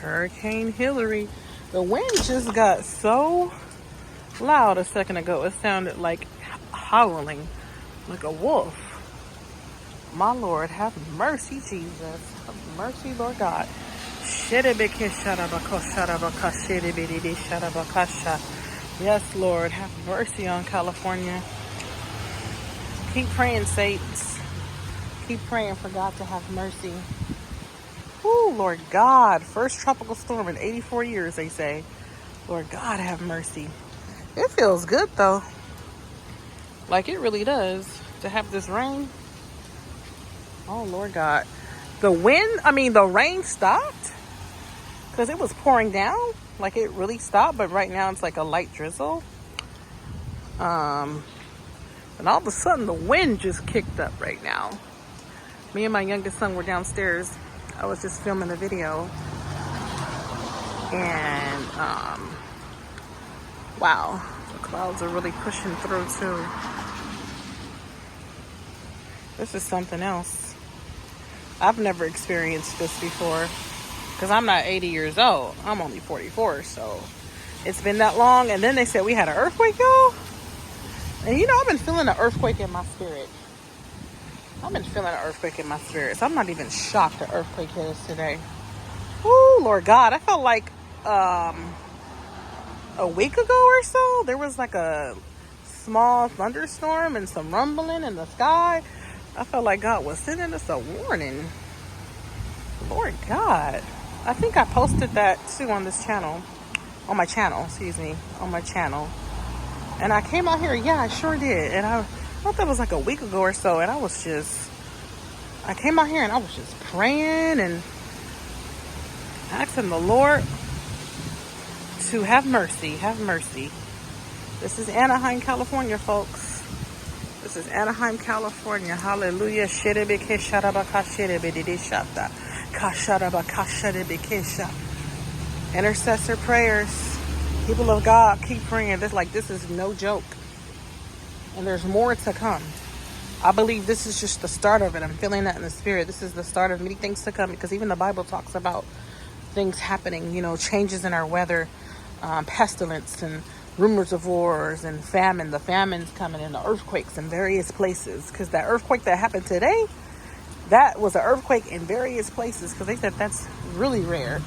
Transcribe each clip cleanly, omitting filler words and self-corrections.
Hurricane Hilary. The wind just got so loud a second ago. It sounded like howling, like a wolf. My Lord, have mercy, Jesus. Have mercy, Lord God. Yes, Lord, have mercy on California. Keep praying, saints. Keep praying for God to have mercy. Ooh, Lord God. First tropical storm in 84 years, they say. Lord God, have mercy. It feels good, though. Like it really does to have this rain. Oh, Lord God. The rain stopped because it was pouring down. Like it really stopped, but right now it's like a light drizzle. And all of a sudden the wind just kicked up right now. Me and my youngest son were downstairs. I was just filming a video. And, wow, the clouds are really pushing through too. This is something else. I've never experienced this before because I'm not 80 years old. I'm only 44, so it's been that long. And then they said we had an earthquake, y'all. And I've been feeling an earthquake in my spirit. So I'm not even shocked the earthquake hit us today. Woo, Lord God. I felt like a week ago or so, there was like a small thunderstorm and some rumbling in the sky. I felt like God was sending us a warning. Lord God. I think I posted that too on this channel. On my channel. And I came out here. Yeah, I sure did. And I thought that was like a week ago or so. And I came out here and I was just praying and asking the Lord to have mercy. Have mercy. This is Anaheim, California, folks. This is Anaheim, California. Hallelujah. Intercessor prayers. People of God, keep praying. This is no joke. And there's more to come. I believe this is just the start of it. I'm feeling that in the spirit. This is the start of many things to come, because even the Bible talks about things happening, changes in our weather, pestilence and rumors of wars and famine. The famine's coming, and the earthquakes in various places. Because that earthquake that happened today, that was an earthquake in various places, because they said that's really rare.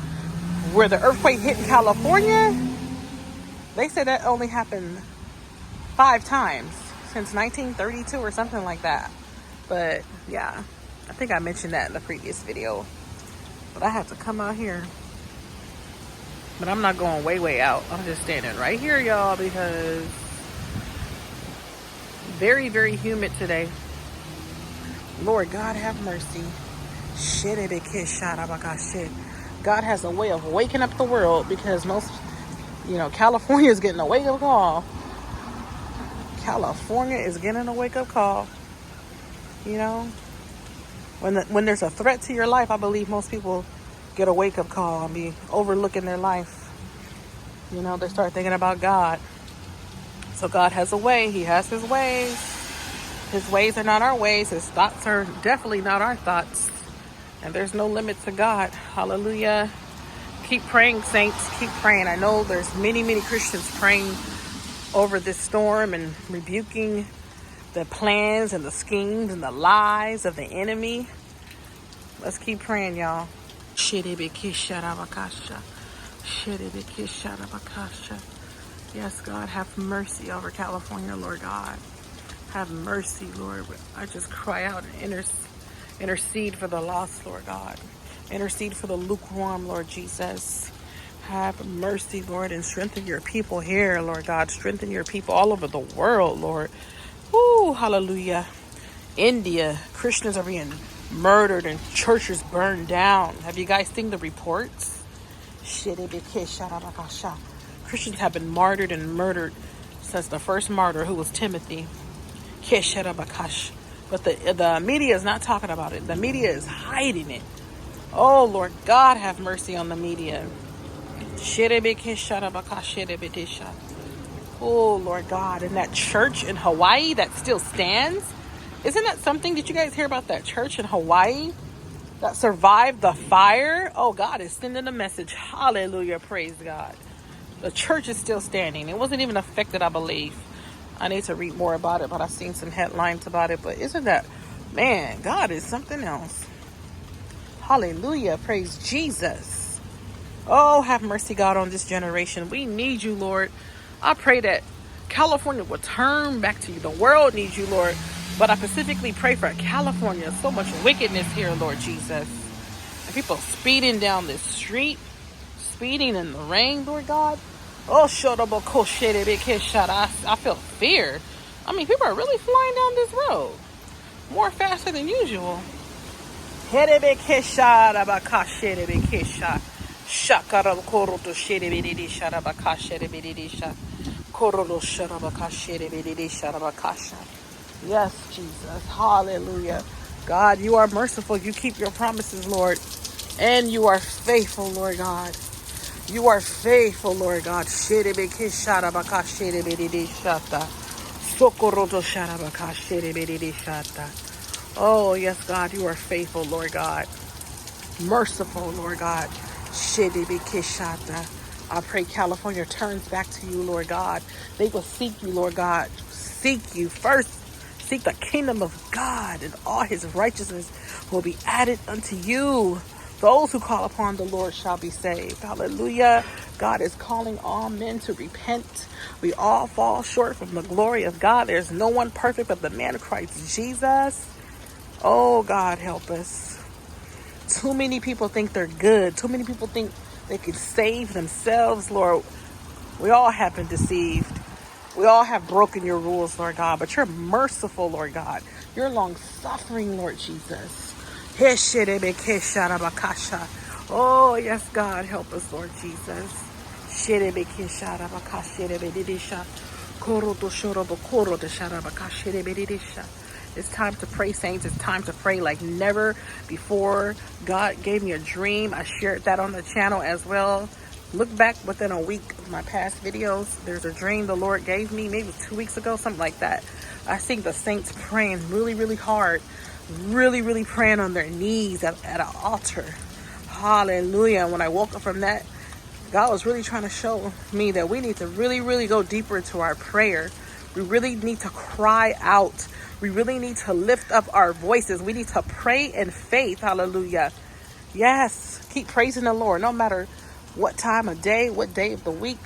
Where the earthquake hit in California, they said that only happened 5 times since 1932 or something like that. But yeah, I think I mentioned that in the previous video. But I have to come out here. But I'm not going way out. I'm just standing right here, y'all, because very, very humid today. Lord God, have mercy. God has a way of waking up the world, because most, California is getting a wake-up call. California is getting a wake-up call. When there's a threat to your life, I believe most people get a wake-up call and be overlooking their life. They start thinking about God. So God has a way. He has his ways. His ways are not our ways. His thoughts are definitely not our thoughts. And there's no limit to God. Hallelujah. Keep praying, saints. Keep praying. I know there's many, many Christians praying over this storm and rebuking the plans and the schemes and the lies of the enemy. Let's keep praying, y'all. Yes, God, have mercy over California, Lord God. Have mercy, Lord. I just cry out and intercede for the lost, Lord God. Intercede for the lukewarm, Lord Jesus. Have mercy, Lord, and strengthen your people here, Lord God. Strengthen your people all over the world, Lord. Woo, hallelujah. India, Christians are being murdered and churches burned down. Have you guys seen the reports? Christians have been martyred and murdered since the first martyr, who was Timothy. But the media is not talking about it. The media is hiding it. Oh, Lord God, have mercy on the media. Oh, Lord God. And that church in Hawaii that still stands. Isn't that something? Did you guys hear about that church in Hawaii that survived the fire. Oh, God is sending a message. Hallelujah. Praise God. The church is still standing. It wasn't even affected, I believe. I need to read more about it, but I've seen some headlines about it. But isn't that, man, God is something else. Hallelujah. Praise Jesus. Oh, have mercy, God, on this generation. We need you, Lord. I pray that California will turn back to you. The world needs you, Lord. But I specifically pray for California. So much wickedness here, Lord Jesus. And people speeding down this street, speeding in the rain, Lord God. Oh, shut up, I feel fear. I mean, people are really flying down this road more faster than usual. Yes, Jesus. Hallelujah. God, you are merciful. You keep your promises, Lord. And you are faithful, Lord God. You are faithful, Lord God. Oh, yes, God, you are faithful, Lord God. Merciful, Lord God. I pray California turns back to you, Lord God. They will seek you, Lord God. Seek you first. Seek the kingdom of God, and all his righteousness will be added unto you. Those who call upon the Lord shall be saved. Hallelujah. God is calling all men to repent. We all fall short from the glory of God. There's no one perfect but the man Christ Jesus. Oh, God, help us. Too many people think they're good. Too many people think they can save themselves, Lord. We all have been deceived. We all have broken your rules, Lord God, but you're merciful, Lord God. You're long-suffering, Lord Jesus. Oh, yes, God, help us, Lord Jesus. It's time to pray, saints. It's time to pray like never before. God gave me a dream. I shared that on the channel as well. Look back within a week of my past videos. There's a dream the Lord gave me maybe 2 weeks ago, something like that. I see the saints praying really, really hard. Really, really praying on their knees at an altar. Hallelujah. And when I woke up from that, God was really trying to show me that we need to really, really go deeper into our prayer. We really need to cry out. We really need to lift up our voices. We need to pray in faith. Hallelujah. Yes. Keep praising the Lord. No matter what time of day, what day of the week.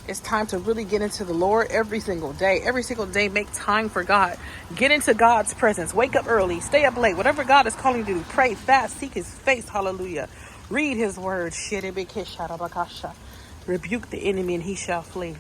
It's time to really get into the Lord every single day. Every single day, make time for God. Get into God's presence. Wake up early. Stay up late. Whatever God is calling you to do. Pray, fast, seek his face. Hallelujah. Read his word. Rebuke the enemy and he shall flee.